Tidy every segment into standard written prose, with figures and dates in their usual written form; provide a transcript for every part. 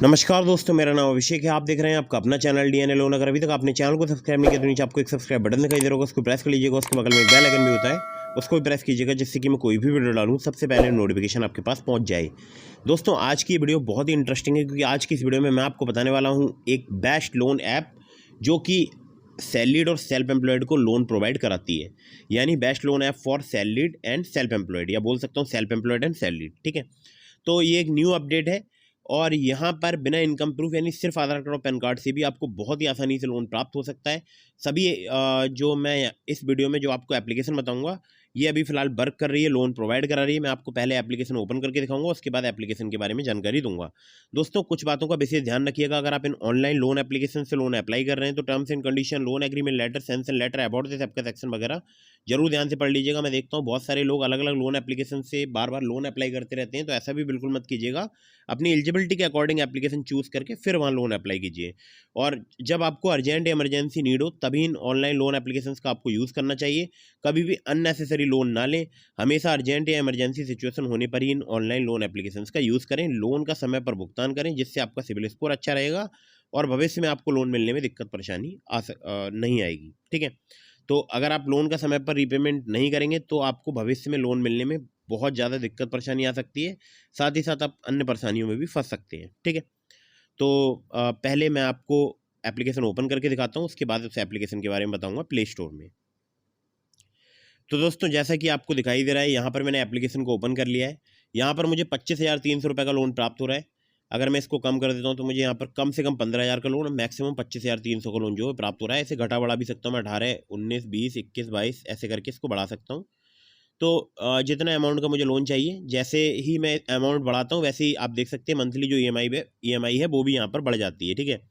नमस्कार दोस्तों, मेरा नाम अभिषेक है। आप देख रहे हैं आपका अपना चैनल डीएनए लोन। अगर अभी तक आपने चैनल को सब्सक्राइब नहीं किया तो नीचे आपको एक सब्सक्राइब बटन दिखाई दे रहा होगा, उसको प्रेस कर लीजिएगा। उसके बगल में एक बेल आइकन भी होता है, उसको भी प्रेस कीजिएगा, जिससे कि मैं कोई भी वीडियो डालूं सबसे पहले नोटिफिकेशन आपके पास पहुंच जाए। दोस्तों, आज की वीडियो बहुत ही इंटरेस्टिंग है, क्योंकि आज की इस वीडियो में मैं आपको बताने वाला हूँ एक बेस्ट लोन ऐप जो कि सैलरीड और सेल्फ एम्प्लॉयड को लोन प्रोवाइड कराती है। यानी best loan app for salaried and self employed, या बोल सकता हूँ सेल्फ एम्प्लॉयड एंड सैलरीड। ठीक है, तो ये एक न्यू अपडेट है और यहाँ पर बिना इनकम प्रूफ यानी सिर्फ आधार कार्ड और पैन कार्ड से भी आपको बहुत ही आसानी से लोन प्राप्त हो सकता है। सभी जो मैं इस वीडियो में जो आपको एप्लीकेशन बताऊंगा, ये अभी फिलहाल वर्क कर रही है, लोन प्रोवाइड करा रही है। मैं आपको पहले एप्लीकेशन ओपन करके दिखाऊंगा, उसके बाद एप्लीकेशन के बारे में जानकारी दूंगा। दोस्तों, कुछ बातों का विशेष ध्यान रखिएगा। अगर आप इन ऑनलाइन लोन एप्लीकेशन से लोन अप्लाई कर रहे हैं तो terms and condition, loan agreement letter, sanction letter, about this app का सेक्शन वगैरह जरूर ध्यान से पढ़ लीजिएगा। मैं देखता हूँ बहुत सारे लोग अलग अलग लोन एप्लीकेशन से बार बार लोन अप्लाई करते रहते हैं, तो ऐसा भी बिल्कुल मत कीजिएगा। अपनी एलिजिबिलिटी के अकॉर्डिंग एप्लीकेशन चूज करके फिर वहाँ लोन अप्लाई कीजिए। और जब आपको अर्जेंट इमरजेंसी नीड हो तभी इन ऑनलाइन लोन एप्लीकेशंस का आपको यूज़ करना चाहिए। कभी भी अननेसेसरी लोन ना लें। हमेशा अर्जेंट या इमरजेंसी सिचुएशन होने पर ही इन ऑनलाइन लोन एप्लीकेशंस का यूज़ करें। लोन का समय पर भुगतान करें, जिससे आपका सिबिल स्कोर अच्छा रहेगा और भविष्य में आपको लोन मिलने में दिक्कत परेशानी नहीं आएगी। ठीक है, तो अगर आप लोन का समय पर रीपेमेंट नहीं करेंगे तो आपको भविष्य में लोन मिलने में बहुत ज़्यादा दिक्कत परेशानी आ सकती है। साथ ही साथ आप अन्य परेशानियों में भी फंस सकते हैं। ठीक है, तो पहले मैं आपको एप्लीकेशन ओपन करके दिखाता हूँ, उसके बाद उस एप्लीकेशन के बारे में बताऊँगा प्ले स्टोर में। तो दोस्तों, जैसा कि आपको दिखाई दे रहा है, यहाँ पर मैंने एप्लीकेशन को ओपन कर लिया है। यहाँ पर मुझे 25,300 रुपये का लोन प्राप्त हो रहा है। अगर मैं इसको कम कर देता हूँ तो मुझे यहाँ पर कम से कम 15,000 का लोन, मैक्सिमम 25,300 का लोन जो है प्राप्त हो रहा है। इसे घटा बढ़ा भी सकता हूँ मैं, 18, 19, 20, 21, 22 ऐसे करके इसको बढ़ा सकता हूँ। तो जितना अमाउंट का मुझे लोन चाहिए, जैसे ही मैं अमाउंट बढ़ाता हूँ वैसे ही आप देख सकते हैं मंथली जो ई एम आई है वो भी यहाँ पर बढ़ जाती है। ठीक है,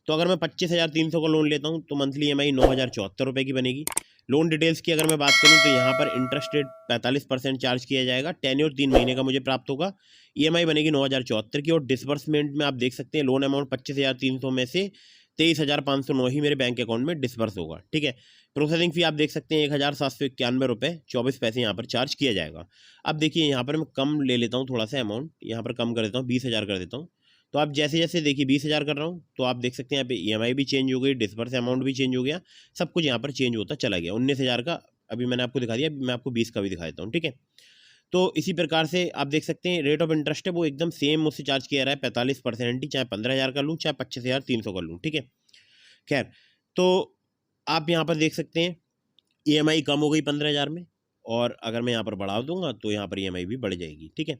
तो अगर मैं 25,300 का लोन लेता हूँ तो मंथली ई.एम.आई 9,074 रुपये की बनेगी। लोन डिटेल्स की अगर मैं बात करूँ तो यहाँ पर इंटरेस्ट रेट 45% चार्ज किया जाएगा। टेन्योर 3 महीने का मुझे प्राप्त होगा। ई.एम.आई बनेगी 9,074 की, और डिसबर्समेंट में आप देख सकते हैं लोन अमाउंट 25,300 में से 23,509 ही मेरे बैंक अकाउंट में डिसबर्स होगा। ठीक है, प्रोसेसिंग फी आप देख सकते हैं 1,791 रुपये 24 पैसे यहाँ पर चार्ज किया जाएगा। अब देखिए, यहाँ पर मैं कम ले लेता हूँ थोड़ा सा अमाउंट, यहाँ पर कम कर देता हूँ, 20,000 कर देता हूँ। तो आप जैसे जैसे देखिए 20,000 कर रहा हूँ तो आप देख सकते हैं यहाँ पे ई.एम.आई भी चेंज हो गई, डिस्बर्स अमाउंट भी चेंज हो गया, सब कुछ यहाँ पर चेंज होता चला गया। 19,000 का अभी मैंने आपको दिखा दिया, अभी मैं आपको 20 का भी दिखा देता हूँ। ठीक है, तो इसी प्रकार से आप देख सकते हैं रेट ऑफ इंटरेस्ट है वो एकदम सेम मुझसे चार्ज किया रहा है, 45% ही, चाहे 15,000 का लूँ चाहे 25,300 का लूँ। ठीक है, खैर, तो आप यहाँ पर देख सकते हैं ई.एम.आई कम हो गई 15,000 में, और अगर मैं यहाँ पर बढ़ा दूंगा तो यहाँ पर ई.एम.आई भी बढ़ जाएगी। ठीक है,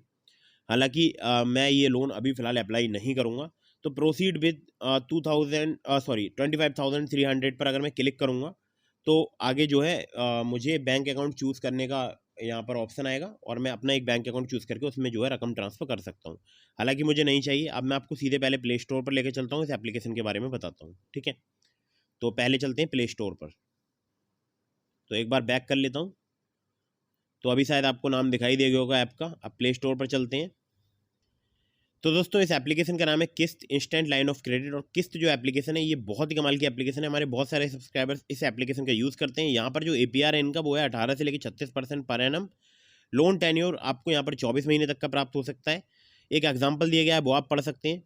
हालांकि मैं ये लोन अभी फ़िलहाल अप्लाई नहीं करूँगा। तो प्रोसीड विद 25,300 पर अगर मैं क्लिक करूँगा तो आगे जो है मुझे बैंक अकाउंट चूज़ करने का यहाँ पर ऑप्शन आएगा, और मैं अपना एक बैंक अकाउंट चूज़ करके उसमें जो है रकम ट्रांसफ़र कर सकता हूँ। हालांकि मुझे नहीं चाहिए। अब मैं आपको सीधे पहले प्ले स्टोर पर लेकर चलता हूँ, इस एप्लीकेशन के बारे में बताता हूँ। ठीक है, तो पहले चलते हैं प्ले स्टोर पर। तो एक बार बैक कर लेता हूँ। तो अभी शायद आपको नाम दिखाई दे गया होगा ऐप का। अब प्ले स्टोर पर चलते हैं। तो दोस्तों, इस एप्लीकेशन का नाम है किस्त इंस्टेंट लाइन ऑफ क्रेडिट। और किस्त जो एप्लीकेशन है ये बहुत ही कमाल की एप्लीकेशन है। हमारे बहुत सारे सब्सक्राइबर्स इस एप्लीकेशन का यूज़ करते हैं। यहाँ पर जो APR है इनका वो है 18 से लेकर 36% पर एनम। लोन टेन्योर आपको यहाँ पर 24 महीने तक का प्राप्त हो सकता है। एक एग्जाम्पल दिया गया है, वो आप पढ़ सकते हैं।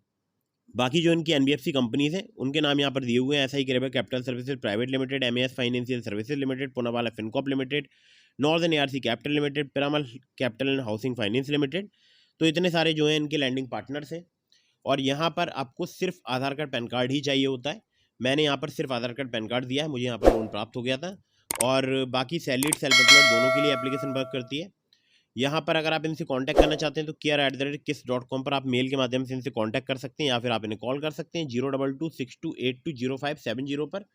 बाकी जो इनकी NBFC कंपनीज हैं उनके नाम यहाँ पर दिए हुए हैं। SI credit capital services private limited, MAS financial services limited, Poonawalla Fincorp limited, northern ARC capital limited, Piramal capital and housing finance limited. तो इतने सारे जो हैं इनके लैंडिंग पार्टनर्स हैं। और यहाँ पर आपको सिर्फ आधार कार्ड पैन कार्ड ही चाहिए होता है। मैंने यहाँ पर सिर्फ आधार कार्ड पैन कार्ड दिया है, मुझे यहाँ पर लोन प्राप्त हो गया था। और बाकी सैलरीड सेल्फ एम्प्लॉयड दोनों के लिए एप्लीकेशन वर्क करती है। यहाँ पर अगर आप इनसे कांटेक्ट करना चाहते हैं तो care@kiss.com पर आप मेल के माध्यम से इनसे कांटेक्ट कर सकते हैं, या फिर आप इन्हें कॉल कर सकते हैं 02262820570 पर,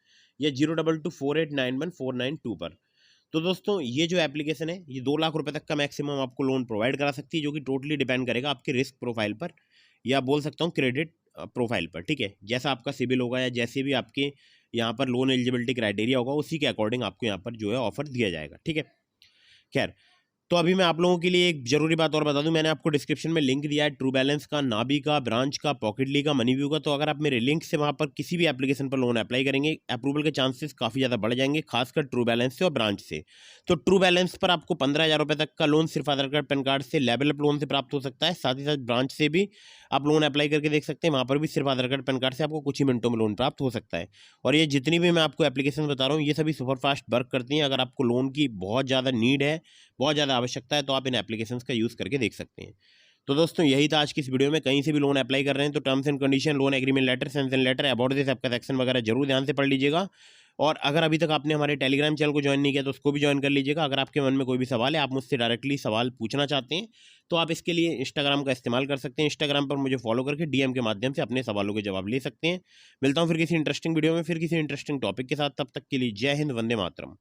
या 022489149 पर। तो दोस्तों, ये जो एप्लीकेशन है ये 2 लाख रुपए तक का मैक्सिमम आपको लोन प्रोवाइड करा सकती है, जो कि टोटली डिपेंड करेगा आपके रिस्क प्रोफाइल पर, या बोल सकता हूँ क्रेडिट प्रोफाइल पर। ठीक है, जैसा आपका सिबिल होगा या जैसे भी आपके यहाँ पर लोन एलिजिबिलिटी क्राइटेरिया होगा उसी के अकॉर्डिंग आपको यहाँ पर जो है ऑफर दिया जाएगा। ठीक है, खैर, तो अभी मैं आप लोगों के लिए एक जरूरी बात और बता दूं, मैंने आपको डिस्क्रिप्शन में लिंक दिया है ट्रू बैलेंस का, नाबी का, ब्रांच का, पॉकेटली का, मनीव्यू का। तो अगर आप मेरे लिंक से वहां पर किसी भी एप्लीकेशन पर लोन अप्लाई करेंगे, अप्रूवल के चांसेस काफ़ी ज़्यादा बढ़ जाएंगे, खासकर ट्रू बैलेंस से और ब्रांच से। तो ट्रू बैलेंस पर आपको 15,000 रुपये तक का लोन सिर्फ आधार कार्ड पैन कार्ड से लेवल अप लोन से प्राप्त हो सकता है। साथ ही साथ ब्रांच से भी आप लोन अप्लाई करके देख सकते हैं, वहाँ पर भी सिर्फ आधार कार्ड पैन कार्ड से आपको कुछ ही मिनटों में लोन प्राप्त हो सकता है। और ये जितनी भी मैं आपको एप्लीकेशन बता रहा हूँ, ये सभी सुपरफास्ट वर्क करती हैं। अगर आपको लोन की बहुत ज़्यादा नीड है, बहुत ज़्यादा आवश्यकता है, तो आप इन एप्लीकेशंस का यूज़ करके देख सकते हैं। तो दोस्तों यही था आज की इस वीडियो में। कहीं से भी लोन अप्लाई कर रहे हैं तो terms and condition, loan agreement letter, sanction letter, about this आपका सेक्शन वगैरह जरूर ध्यान से पढ़ लीजिएगा। और अगर अभी तक आपने हमारे टेलीग्राम चैनल को ज्वाइन नहीं किया तो उसको भी ज्वाइन कर लीजिएगा। अगर आपके मन में कोई भी सवाल है, आप मुझसे डायरेक्टली सवाल पूछना चाहते हैं, तो आप इसके लिए इंस्टाग्राम का इस्तेमाल कर सकते हैं। इंस्टाग्राम पर मुझे फॉलो करके डीएम के माध्यम से अपने सवालों के जवाब ले सकते हैं। मिलता हूँ फिर किसी इंटरेस्टिंग वीडियो में, फिर किसी इंटरेस्टिंग टॉपिक के साथ। तब तक के लिए जय हिंद, वंदे मातरम।